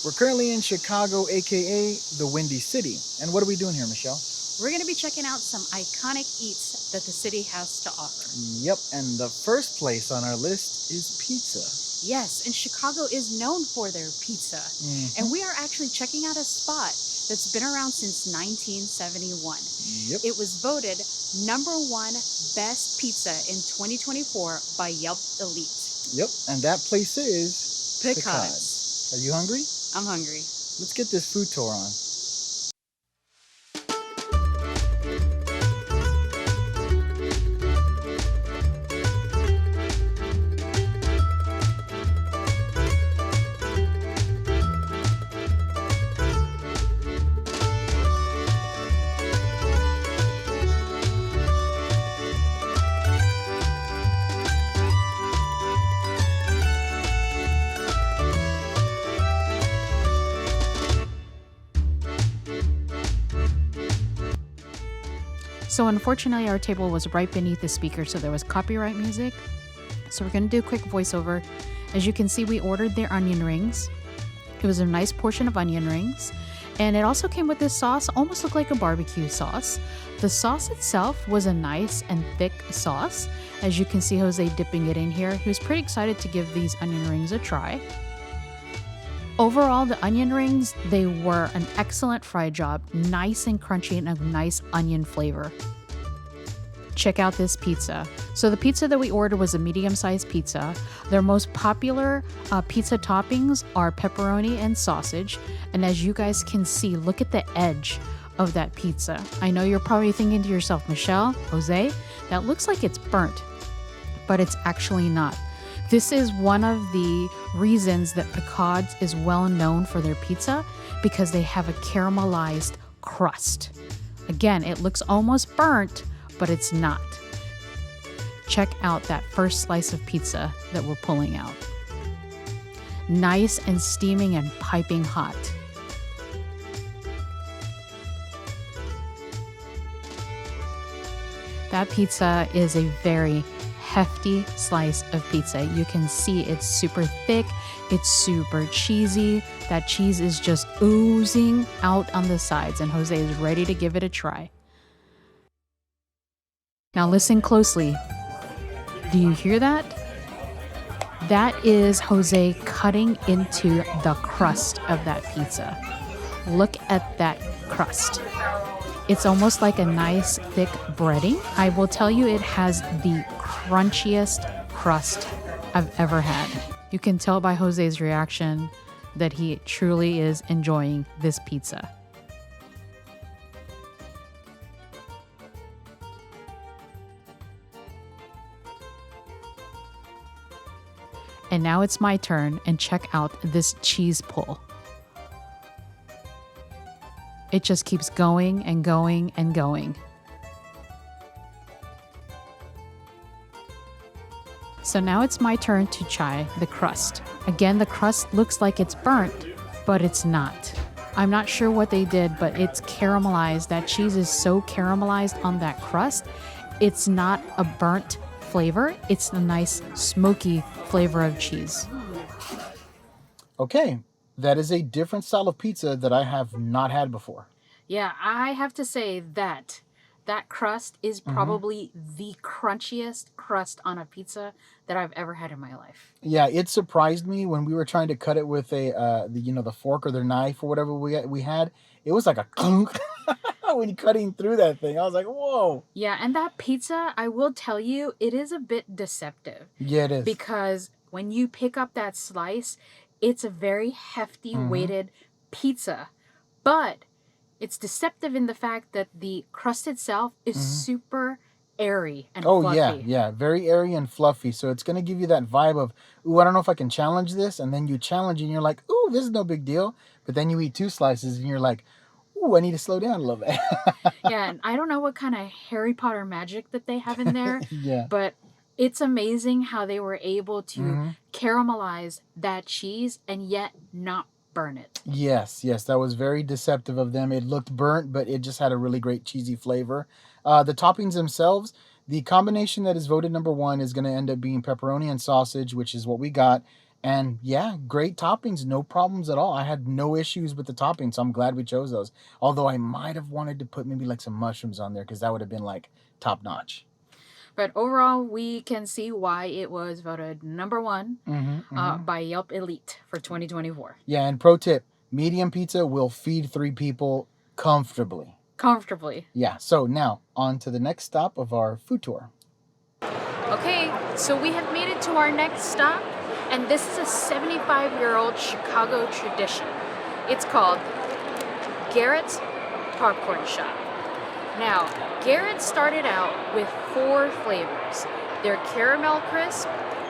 We're currently in Chicago, aka the Windy City. And what are we doing here, Michelle? We're going to be checking out some iconic eats that the city has to offer. Yep, and the first place on our list is pizza. Yes, and Chicago is known for their pizza. And we are actually checking out a spot that's been around since 1971. Yep. It was voted #1 best pizza in 2024 by Yelp Elite. Yep, and that place is PEQUOD. Are you hungry? I'm hungry. Let's get this food tour on. So unfortunately, our table was right beneath the speaker, so there was copyright music. So we're going to do a quick voiceover. As you can see, we ordered their onion rings. It was a nice portion of onion rings. And it also came with this sauce, almost looked like a barbecue sauce. The sauce itself was a nice and thick sauce. As you can see Jose dipping it in here. He was pretty excited to give these onion rings a try. Overall, the onion rings, they were an excellent fry job, nice and crunchy and a nice onion flavor. Check out this pizza. So the pizza that we ordered was a medium-sized pizza. Their most popular pizza toppings are pepperoni and sausage. And as you guys can see, look at the edge of that pizza. I know you're probably thinking to yourself, Michelle, Jose, that looks like it's burnt, but it's actually not. This is one of the reasons that PEQUOD is well known for their pizza, because they have a caramelized crust. Again, it looks almost burnt, but it's not. Check out that first slice of pizza that we're pulling out. Nice and steaming and piping hot. That pizza is a very hefty slice of pizza. You can see it's super thick, it's super cheesy. That cheese is just oozing out on the sides, and Jose is ready to give it a try. Now listen closely. Do you hear that? That is Jose cutting into the crust of that pizza. Look at that crust. It's almost like a nice thick breading. I will tell you, it has the crunchiest crust I've ever had. You can tell by Jose's reaction that he truly is enjoying this pizza. And now it's my turn, and check out this cheese pull. It just keeps going and going and going. So now it's my turn to try the crust. Again, the crust looks like it's burnt, but it's not. I'm not sure what they did, but it's caramelized. That cheese is so caramelized on that crust. It's not a burnt flavor. It's a nice smoky flavor of cheese. Okay, that is a different style of pizza that I have not had before. Yeah, I have to say that crust is probably the crunchiest crust on a pizza that I've ever had in my life. Yeah, it surprised me when we were trying to cut it with the fork or the knife or whatever we had. It was like a clunk when you're cutting through that thing. I was like, whoa. Yeah, and that pizza, I will tell you, it is a bit deceptive. Yeah, it is. Because when you pick up that slice, it's a very hefty weighted pizza. But it's deceptive in the fact that the crust itself is super airy and fluffy. Oh, yeah. Very airy and fluffy. So it's going to give you that vibe of, ooh, I don't know if I can challenge this. And then you challenge and you're like, ooh, this is no big deal. But then you eat 2 slices and you're like, ooh, I need to slow down a little bit. Yeah, and I don't know what kind of Harry Potter magic that they have in there. Yeah. But it's amazing how they were able to caramelize that cheese and yet not burn it. Yes, that was very deceptive of them. It looked burnt, but it just had a really great cheesy flavor. The toppings themselves, the combination that is voted #1 is going to end up being pepperoni and sausage, which is what we got. And yeah, great toppings, no problems at all. I had no issues with the toppings, so I'm glad we chose those. Although I might have wanted to put maybe like some mushrooms on there because that would have been like top notch. But overall, we can see why it was voted number one by Yelp Elite for 2024. Yeah, and pro tip, medium pizza will feed 3 people comfortably. Comfortably. Yeah, so now on to the next stop of our food tour. Okay, so we have made it to our next stop, and this is a 75-year-old Chicago tradition. It's called GARRETT Popcorn Shop. Now, GARRETT started out with 4 flavors. Their caramel crisp,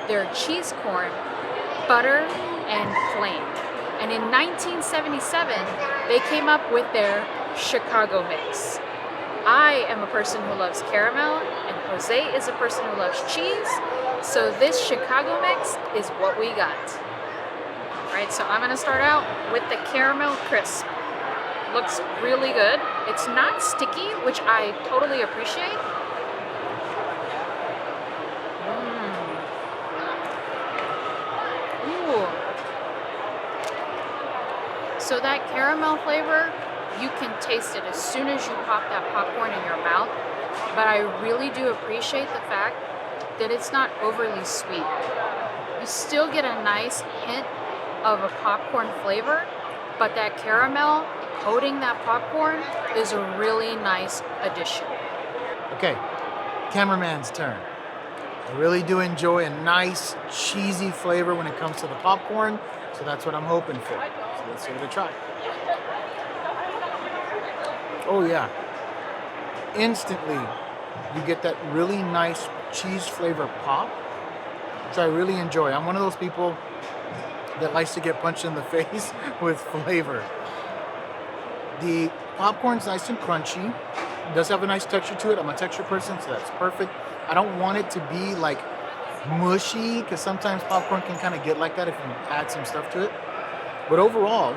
their cheese corn, butter, and plain. And in 1977, they came up with their Chicago mix. I am a person who loves caramel, and Jose is a person who loves cheese. So this Chicago mix is what we got. All right, so I'm gonna start out with the caramel crisp. Looks really good. It's not sticky, which I totally appreciate. Ooh. So that caramel flavor, you can taste it as soon as you pop that popcorn in your mouth. But I really do appreciate the fact that it's not overly sweet. You still get a nice hint of a popcorn flavor, but that caramel coating that popcorn is a really nice addition. Okay, cameraman's turn. I really do enjoy a nice cheesy flavor when it comes to the popcorn, so that's what I'm hoping for. So let's give it a try. Oh yeah, instantly you get that really nice cheese flavor pop, which I really enjoy. I'm one of those people that likes to get punched in the face with flavor. The popcorn's nice and crunchy. It does have a nice texture to it. I'm a texture person, so that's perfect. I don't want it to be like mushy, because sometimes popcorn can kind of get like that if you add some stuff to it. But overall,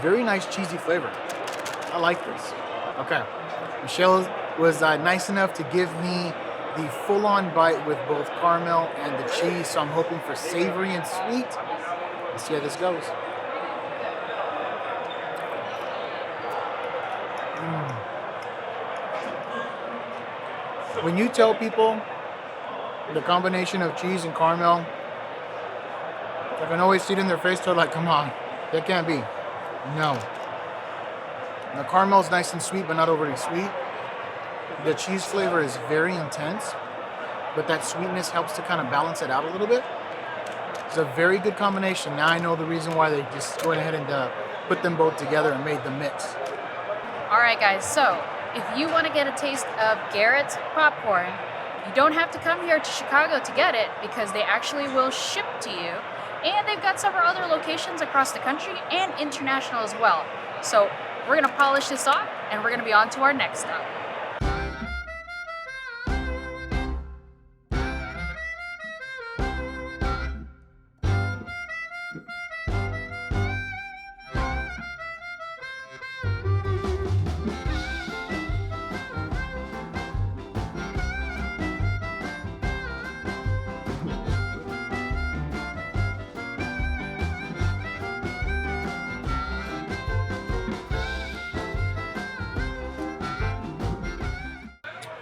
very nice cheesy flavor. I like this. Okay, Michelle was nice enough to give me the full-on bite with both caramel and the cheese, so I'm hoping for savory and sweet. Let's see how this goes. When you tell people the combination of cheese and caramel, I can always see it in their face. They're like, come on, that can't be. No. The caramel is nice and sweet, but not overly sweet. The cheese flavor is very intense, but that sweetness helps to kind of balance it out a little bit. It's a very good combination. Now I know the reason why they just went ahead and put them both together and made the mix. All right, guys, so if you want to get a taste of GARRETT's popcorn, you don't have to come here to Chicago to get it, because they actually will ship to you. And they've got several other locations across the country and international as well. So we're going to polish this off, and we're going to be on to our next stop.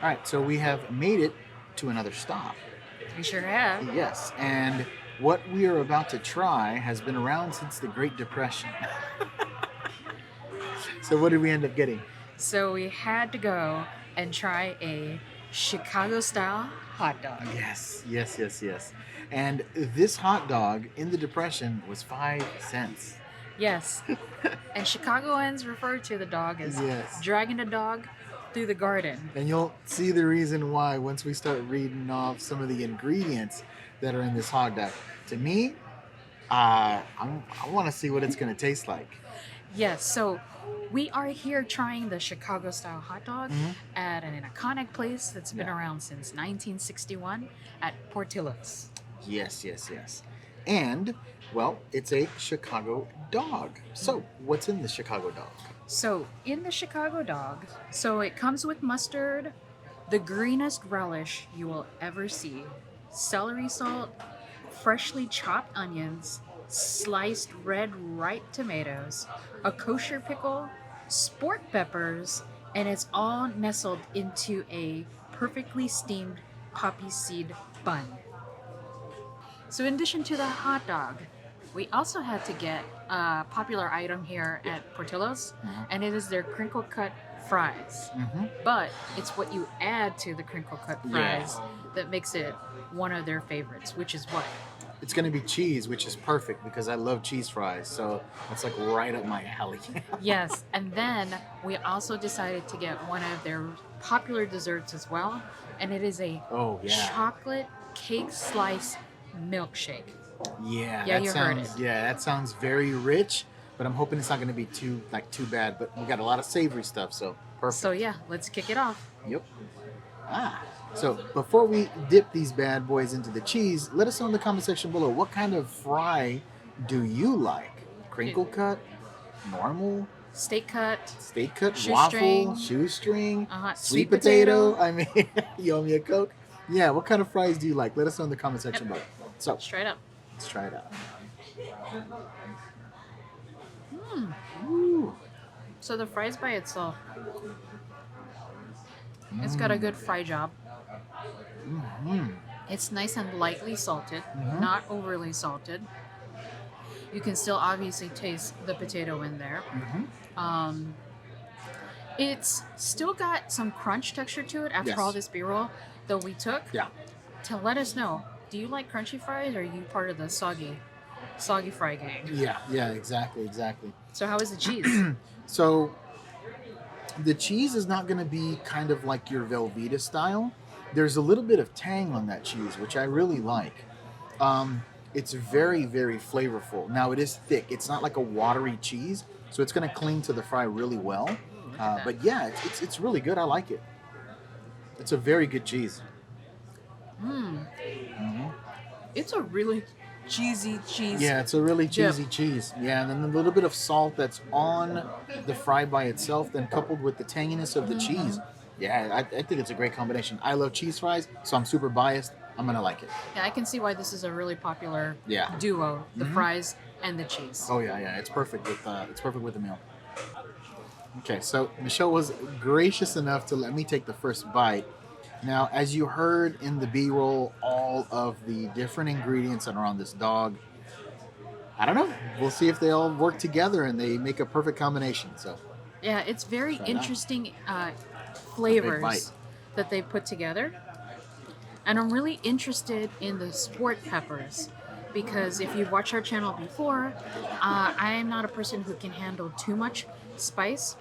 All right, so we have made it to another stop. We sure have. Yes, and what we are about to try has been around since the Great Depression. So what did we end up getting? So we had to go and try a Chicago-style hot dog. Yes. And this hot dog in the Depression was 5 cents. Yes. And Chicagoans refer to the dog as dragging the dog through the garden. And you'll see the reason why once we start reading off some of the ingredients that are in this hot dog. To me, I want to see what it's going to taste like. Yes, so we are here trying the Chicago-style hot dog at an iconic place that's been around since 1961 at Portillo'S. Yes. And, well, it's a Chicago dog. So, what's in the Chicago dog? So, in the Chicago dog, so it comes with mustard, the greenest relish you will ever see, celery salt, freshly chopped onions, sliced red ripe tomatoes, a kosher pickle, sport peppers, and it's all nestled into a perfectly steamed poppy seed bun. So, in addition to the hot dog, we also had to get a popular item here at Portillo's, and it is their crinkle cut fries. But it's what you add to the crinkle cut fries that makes it one of their favorites, which is what? It's going to be cheese, which is perfect because I love cheese fries. So that's like right up my alley. Yes, and then we also decided to get one of their popular desserts as well, and it is a chocolate cake slice milkshake. Yeah, Yeah, that you heard sounds it. that sounds very rich, but I'm hoping it's not going to be too bad. But we got a lot of savory stuff, so perfect. So yeah, let's kick it off. Yep. So before we dip these bad boys into the cheese, let us know in the comment section below what kind of fry do you like? Crinkle cut, normal, Steak cut, waffle, shoestring, shoestring, sweet sweet potato. potato. I mean, you owe me a Coke. Yeah, what kind of fries do you like? Let us know in the comment section below. So straight up. let's try it out. So the fries by itself, it's got a good fry job. It's nice and lightly salted, not overly salted. You can still obviously taste the potato in there. It's still got some crunch texture to it after all this B-roll that we took. Yeah. To let us know, do you like crunchy fries or are you part of the soggy fry gang? Yeah, exactly. So how is the cheese? So the cheese is not going to be kind of like your Velveeta style. There's a little bit of tang on that cheese, which I really like. It's very, very flavorful. Now it is thick. It's not like a watery cheese, so it's going to cling to the fry really well. But yeah, it's really good. I like it. It's a very good cheese. It's a really cheesy cheese. Yeah, it's a really cheesy cheese. Yeah, and then a little bit of salt that's on the fry by itself, then coupled with the tanginess of the cheese. Yeah, I think it's a great combination. I love cheese fries, so I'm super biased. I'm going to like it. Yeah, I can see why this is a really popular Yeah. duo, the fries and the cheese. Oh yeah, it's perfect with the meal. Okay, so Michelle was gracious enough to let me take the first bite. Now, as you heard in the B-roll, all of the different ingredients that are on this dog, I don't know. We'll see if they all work together and they make a perfect combination. So Yeah, it's very Try it out. interesting bite. flavors that they put together. And I'm really interested in the sport peppers because if you've watched our channel before, I am not a person who can handle too much spice.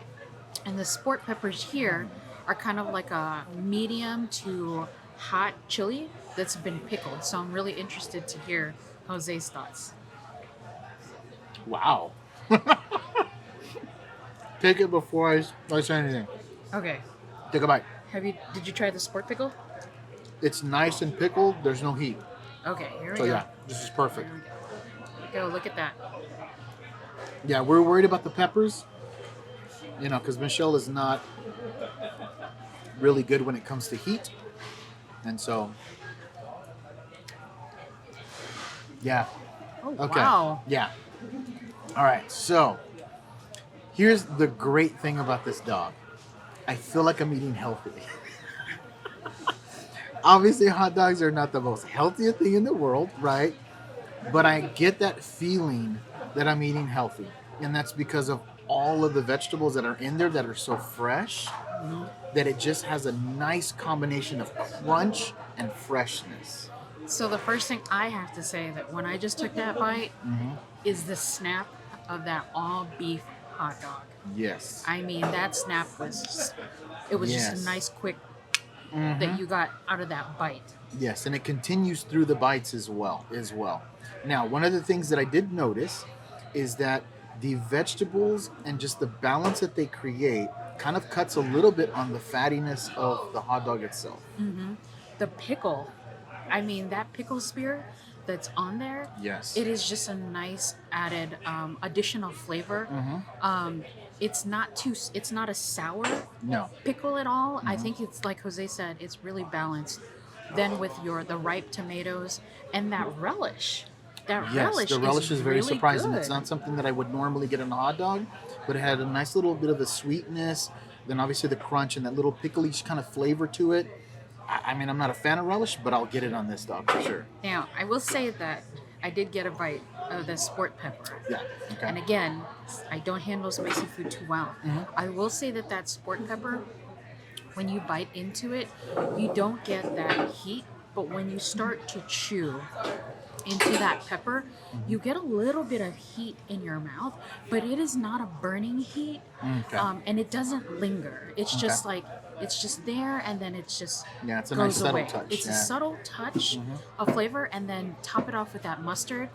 And the sport peppers here are kind of like a medium to hot chili that's been pickled. So I'm really interested to hear Jose's thoughts. wow. Take it before I say anything. Okay. Take a bite. Did you try the sport pickle? It's nice and pickled. There's no heat. Okay, here we So go. yeah, this is perfect. Here we go. Look at that. Yeah, we're worried about the peppers, because Michelle is not really good when it comes to heat. And so, yeah. Oh, Okay. wow. Yeah. All right. So, here's the great thing about this dog. I feel like I'm eating healthy. Obviously, hot dogs are not the most healthiest thing in the world, right? But I get that feeling that I'm eating healthy. And that's because of all of the vegetables that are in there that are so fresh that it just has a nice combination of crunch and freshness. So the first thing I have to say that when I just took that bite is the snap of that all beef hot dog. Yes. I mean, that snap was just Yes. a nice quick that you got out of that bite. Yes, and it continues through the bites as well. Now, one of the things that I did notice is that the vegetables and just the balance that they create kind of cuts a little bit on the fattiness of the hot dog itself. The pickle, I mean, that pickle spear that's on there, Yes. it is just a nice added additional flavor. It's not a sour No. pickle at all. I think it's like Jose said, it's really balanced then with the ripe tomatoes and that relish. That Yes, relish the relish is very really surprising. good. It's not something that I would normally get in a hot dog, but it had a nice little bit of a sweetness. Then obviously the crunch and that little pickly kind of flavor to it. I mean, I'm not a fan of relish, but I'll get it on this dog for sure. Now, I will say that I did get a bite of the sport pepper. Yeah. Okay. And again, I don't handle spicy food too well. Mm-hmm. I will say that sport pepper, when you bite into it, you don't get that heat, but when you start to chew into that pepper, you get a little bit of heat in your mouth, but it is not a burning heat, Okay. and it doesn't linger. It's just Okay. like, it's just there, and then it's just Yeah, it's a goes nice subtle away. touch. It's Yeah. a subtle touch of flavor, and then top it off with that mustard.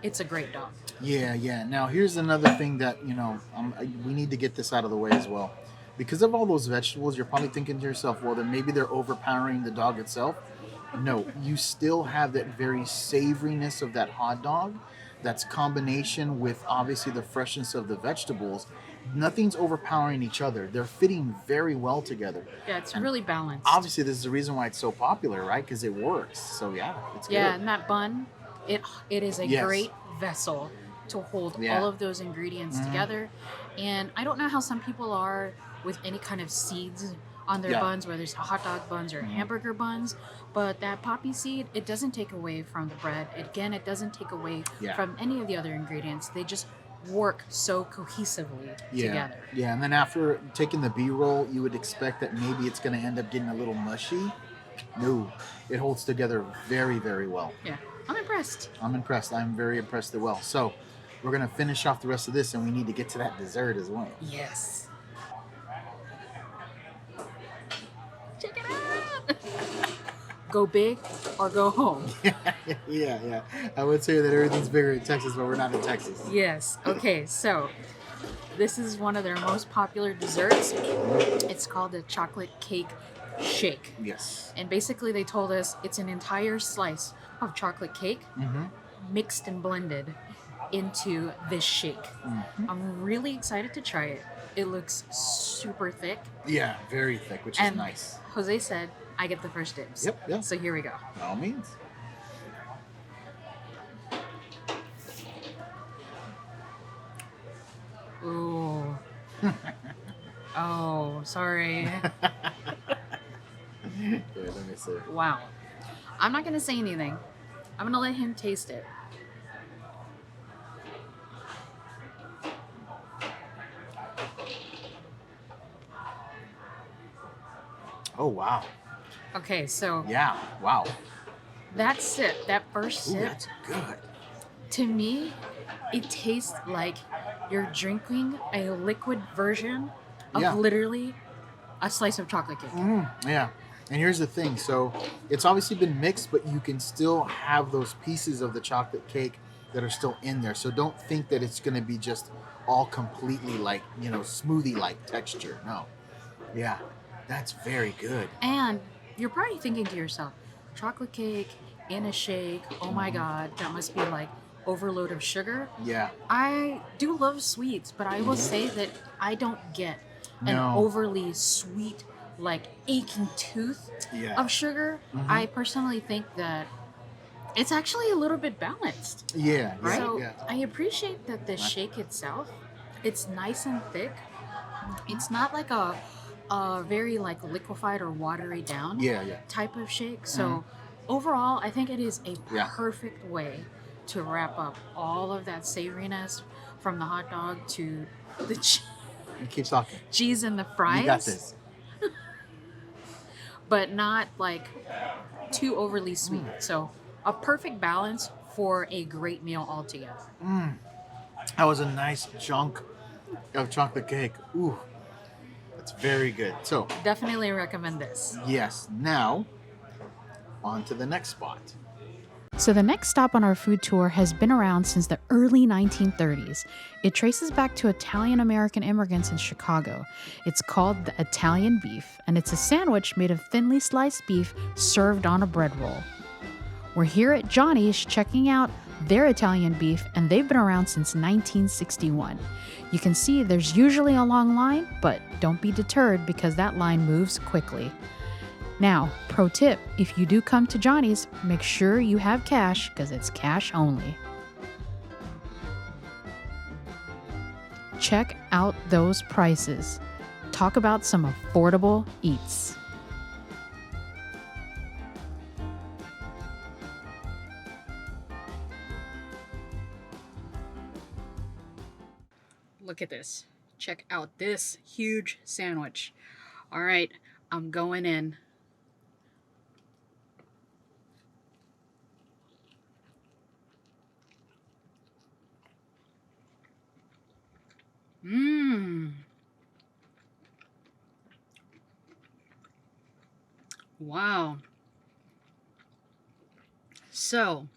It's a great dog. Yeah, yeah. Now here's another thing that we need to get this out of the way as well. Because of all those vegetables, you're probably thinking to yourself, well, then maybe they're overpowering the dog itself. No, you still have that very savoriness of that hot dog. That's combination with obviously the freshness of the vegetables. Nothing's overpowering each other. They're fitting very well together. Yeah, it's really balanced. Obviously, this is the reason why it's so popular, right? Because it works. So yeah, it's good. Yeah, and that bun, it is a Yes. great vessel to hold Yeah. all of those ingredients together. And I don't know how some people are with any kind of seeds on their Yeah. buns, whether it's hot dog buns or hamburger buns, but that poppy seed, it doesn't take away from the bread. Again, it doesn't take away Yeah. from any of the other ingredients. They just work so cohesively together. Yeah, and then after taking the B-roll, you would expect that maybe it's going to end up getting a little mushy. No, it holds together very, very well. Yeah, I'm impressed. I'm impressed. I'm very impressed as well. So we're going to finish off the rest of this, and we need to get to that dessert as well. Yes. Check it out. Go big or go home. Yeah. I would say that everything's bigger in Texas, but we're not in Texas. Yes. Okay, so this is one of their most popular desserts. It's called the chocolate cake shake. Yes. And basically they told us it's an entire slice of chocolate cake mixed and blended into this shake. I'm really excited to try it. It looks super thick. Yeah, very thick, which is And nice. Jose said I get the first dibs. Yep, yeah. So here we go. By all means. Ooh. Oh, sorry. Here, let me see. Wow. I'm not going to say anything. I'm going to let him taste it. Oh, wow. Okay, so Yeah, wow. that sip, that first Ooh, sip, that's good. to me, it tastes like you're drinking a liquid version of Yeah. literally a slice of chocolate cake. Yeah. And here's the thing. So it's obviously been mixed, but you can still have those pieces of the chocolate cake that are still in there. So don't think that it's going to be just all completely like, smoothie-like texture. No. Yeah. That's very good. And you're probably thinking to yourself, chocolate cake in a shake, oh my God, that must be like overload of sugar. Yeah. I do love sweets, but I will say that I don't get an No. overly sweet, like aching tooth Yeah. of sugar. I personally think that it's actually a little bit balanced. Yeah. Right? Yeah. So Yeah. I appreciate that the shake itself, it's nice and thick. It's not like a very like liquefied or watery down Yeah. type of shake. So overall, I think it is a Yeah. perfect way to wrap up all of that savoriness from the hot dog to the Keep talking. cheese and the fries. You got this. But not like too overly sweet. So a perfect balance for a great meal altogether. That was a nice chunk of chocolate cake. Ooh. That's very good. So, Definitely recommend this. yes. Now, on to the next spot. So the next stop on our food tour has been around since the early 1930s. It traces back to Italian-American immigrants in Chicago. It's called the Italian Beef, and it's a sandwich made of thinly sliced beef served on a bread roll. We're here at Johnny's checking out their Italian beef, and they've been around since 1961. You can see there's usually a long line, but don't be deterred because that line moves quickly. Now, pro tip, if you do come to Johnny's, make sure you have cash because it's cash only. Check out those prices. Talk about some affordable eats. Look at this. Check out this huge sandwich. All right, I'm going in. Mmm. Wow. So,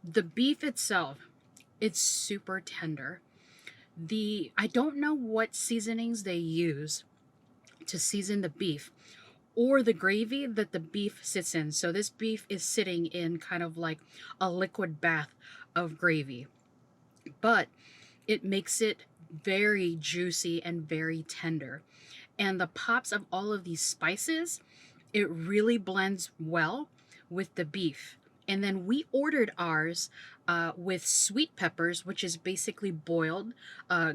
the beef itself, it's super tender. I don't know what seasonings they use to season the beef or the gravy that the beef sits in. So this beef is sitting in kind of like a liquid bath of gravy, but it makes it very juicy and very tender. And the pops of all of these spices, it really blends well with the beef. And then we ordered ours with sweet peppers, which is basically boiled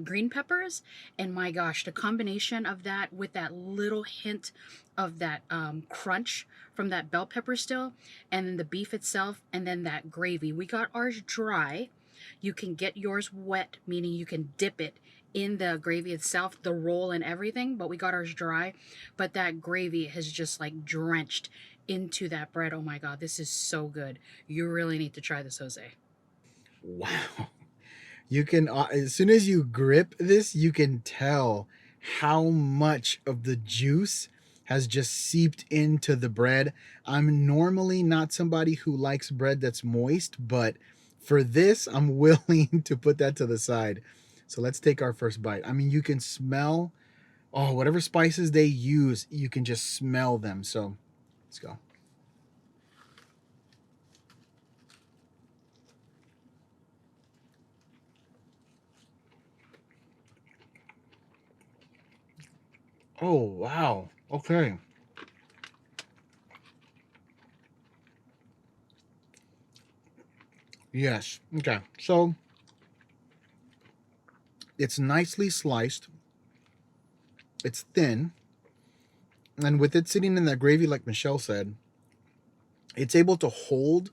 green peppers. And my gosh, the combination of that with that little hint of that crunch from that bell pepper still, and then the beef itself, and then that gravy. We got ours dry. You can get yours wet, meaning you can dip it in the gravy itself, the roll and everything, but we got ours dry. But that gravy has just like drenched into that bread. Oh my God, this is so good. You really need to try this, Jose. Wow. You can, as soon as you grip this, you can tell how much of the juice has just seeped into the bread. I'm normally not somebody who likes bread that's moist, but for this, I'm willing to put that to the side. So let's take our first bite. I mean, you can smell, oh, whatever spices they use, you can just smell them. So let's go. Oh, wow. Okay. Yes. Okay. So it's nicely sliced. It's thin. And with it sitting in that gravy, like Michelle said, it's able to hold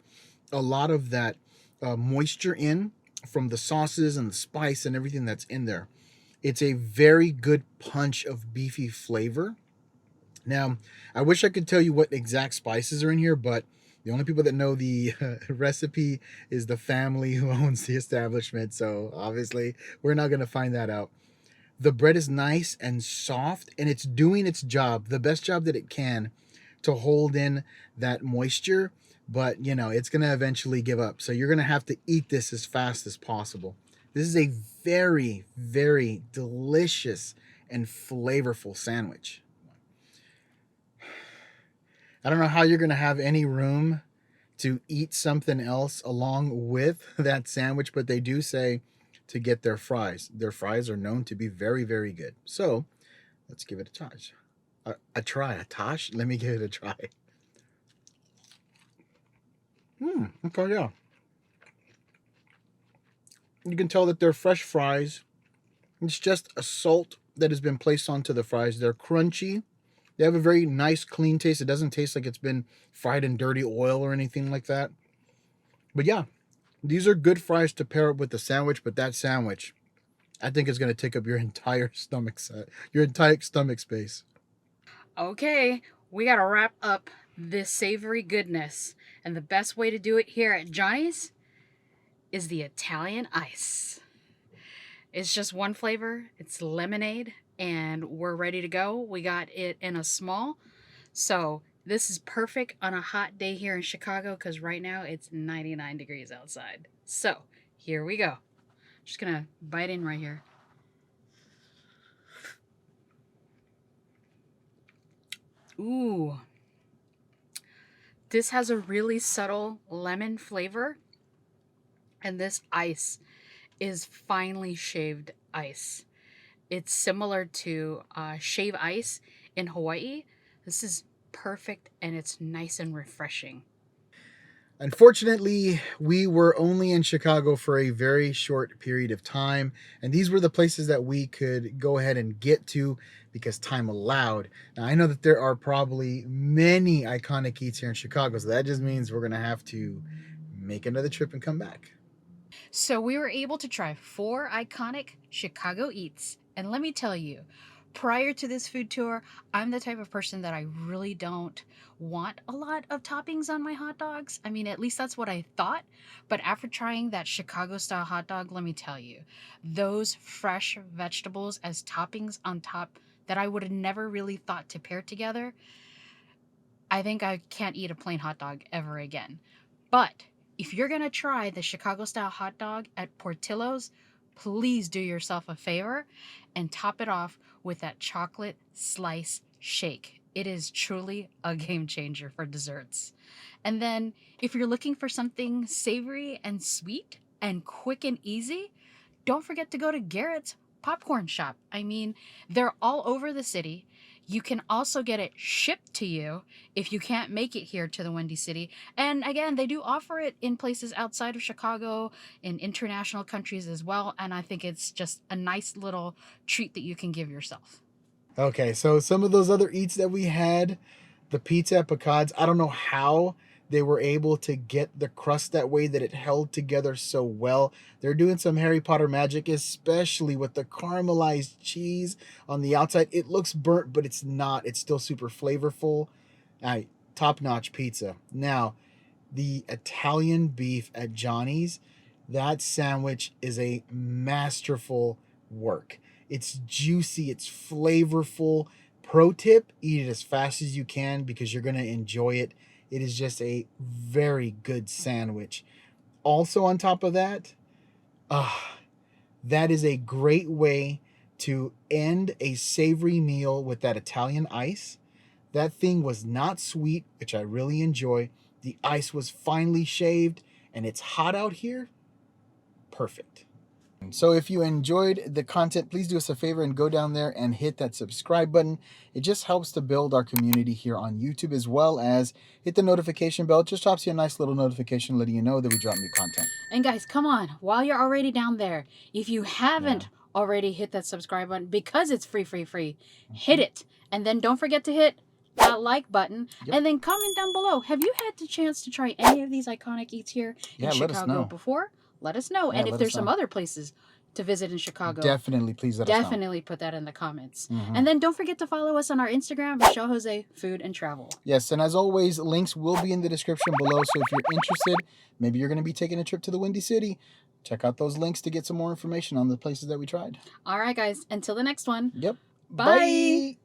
a lot of that moisture in from the sauces and the spice and everything that's in there. It's a very good punch of beefy flavor. Now, I wish I could tell you what exact spices are in here, but the only people that know the recipe is the family who owns the establishment. So obviously, we're not going to find that out. The bread is nice and soft, and it's doing its job, the best job that it can, to hold in that moisture. But, you know, it's going to eventually give up. So you're going to have to eat this as fast as possible. This is a very, very delicious and flavorful sandwich. I don't know how you're going to have any room to eat something else along with that sandwich, but they do say to get their fries. Their fries are known to be very, very good. So let's give it a tosh. A try, a tosh? Let me give it a try. Okay, yeah. You can tell that they're fresh fries. It's just a salt that has been placed onto the fries. They're crunchy. They have a very nice, clean taste. It doesn't taste like it's been fried in dirty oil or anything like that. But yeah, these are good fries to pair up with the sandwich, but that sandwich, I think, is going to take up your entire stomach set, your entire stomach space. Okay, we gotta wrap up this savory goodness. And the best way to do it here at Johnny's is the Italian ice. It's just one flavor, it's lemonade, and we're ready to go. We got it in a small. So this is perfect on a hot day here in Chicago because right now it's 99 degrees outside. So here we go. Just gonna bite in right here. Ooh. This has a really subtle lemon flavor. And this ice is finely shaved ice. It's similar to shave ice in Hawaii. This is perfect and it's nice and refreshing. Unfortunately, we were only in Chicago for a very short period of time, and these were the places that we could go ahead and get to because time allowed. Now, I know that there are probably many iconic eats here in Chicago, so that just means we're going to have to make another trip and come back. So we were able to try 4 iconic Chicago eats. And let me tell you, prior to this food tour, I'm the type of person that I really don't want a lot of toppings on my hot dogs. I mean, at least that's what I thought. But after trying that Chicago style hot dog, let me tell you, those fresh vegetables as toppings on top that I would have never really thought to pair together, I think I can't eat a plain hot dog ever again. But if you're going to try the Chicago style hot dog at Portillo's, please do yourself a favor and top it off with that chocolate slice shake. It is truly a game changer for desserts. And then if you're looking for something savory and sweet and quick and easy, don't forget to go to Garrett's popcorn shop. I mean, they're all over the city. You can also get it shipped to you if you can't make it here to the Windy City. And again, they do offer it in places outside of Chicago, in international countries as well. And I think it's just a nice little treat that you can give yourself. Okay, so some of those other eats that we had, the pizza at PEQUOD's, I don't know how they were able to get the crust that way that it held together so well. They're doing some Harry Potter magic, especially with the caramelized cheese on the outside. It looks burnt, but it's not. It's still super flavorful. Top-notch pizza. Now, the Italian beef at Johnny's, that sandwich is a masterful work. It's juicy, it's flavorful. Pro tip, eat it as fast as you can because you're going to enjoy it. It is just a very good sandwich. Also on top of that, that is a great way to end a savory meal with that Italian ice. That thing was not sweet, which I really enjoy. The ice was finely shaved, and it's hot out here. Perfect. So if you enjoyed the content, please do us a favor and go down there and hit that subscribe button. It just helps to build our community here on YouTube, as well as hit the notification bell. It just drops you a nice little notification letting you know that we drop new content. And guys, come on, while you're already down there, if you haven't already hit that subscribe button, because it's free, hit it. And then don't forget to hit that like button. And then comment down below. Have you had the chance to try any of these iconic eats here in Chicago before? Let us know. And if there's some other places to visit in Chicago, definitely please let us know. Definitely put that in the comments. And then don't forget to follow us on our Instagram, Michelle Jose Food and Travel. Yes, and as always, links will be in the description below. So if you're interested, maybe you're going to be taking a trip to the Windy City, check out those links to get some more information on the places that we tried. All right, guys. Until the next one. Yep. Bye.